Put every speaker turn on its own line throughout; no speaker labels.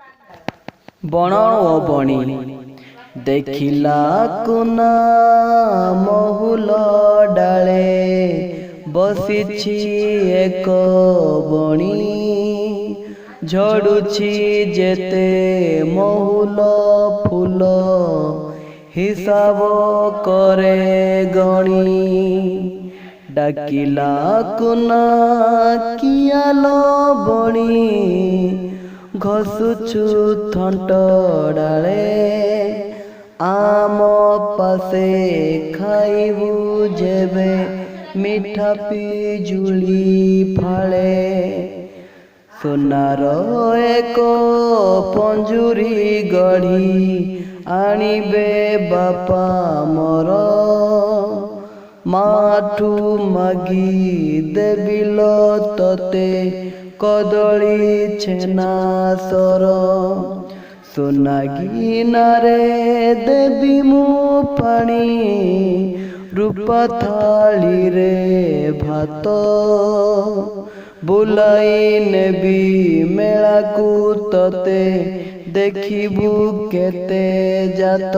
बण ओ बणी देखिला कुना महुल डाले बसिछि एक बणी झड़ुछि जेते महुल फूल हिसाब करे गणी डाकिला कुना कियालो बणी घसुछु थंट डाले आम पासे खाइबू जेबे मिठा पिजुली फाले सोनार एक पंजुरी गढ़ी आनिबे बापा मोर माठू मागी देबिल तते कदली छेना सर सोना गिनारे देवी मु पानी रूपा थाली रे भात बुलाई नेबी मेला को तते देखिबू केते जात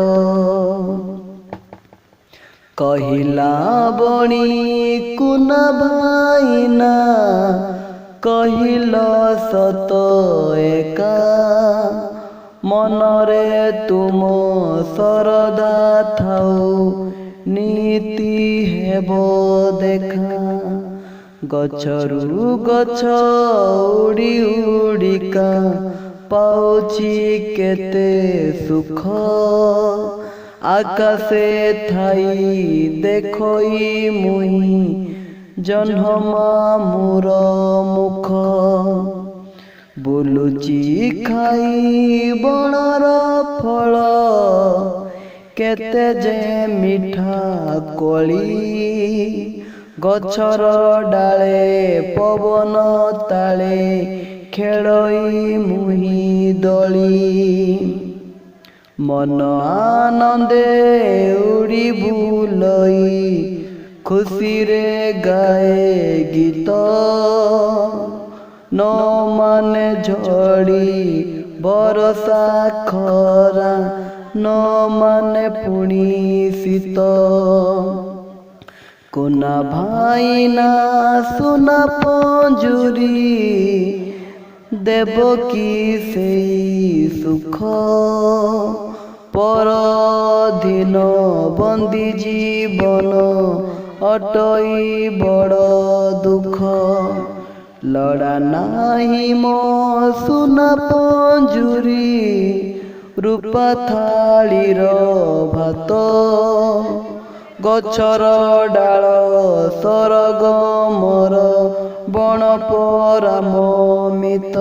कहिला बणी कुना भाईना कहिल सत एका मनरे तुम सरदा थाऊ नीति हेबो देखा गछरु गछ उड़ी उड़िका पाउछि केते सुख आकाशे थाई देखई मुई जन्हमा मोर मुख बुलुची खाई बणर फल केते जे मिठा कोली गछर डाले पवन ताले खेलई मुही दली मन आनंदे उड़ी बुलई खुशी रे गाए गीत न माने झड़ी बरसा खरा न माने पुणी शीत कोना भाईना सुना पंजुरी देवकी सेई सुख परधीन बंदी जीवन अटई बड़ दुख लड़ा नाही मो सुना पंजुरी रूपा थालीर भात गछर डाल सरग मोर बण पराम मित।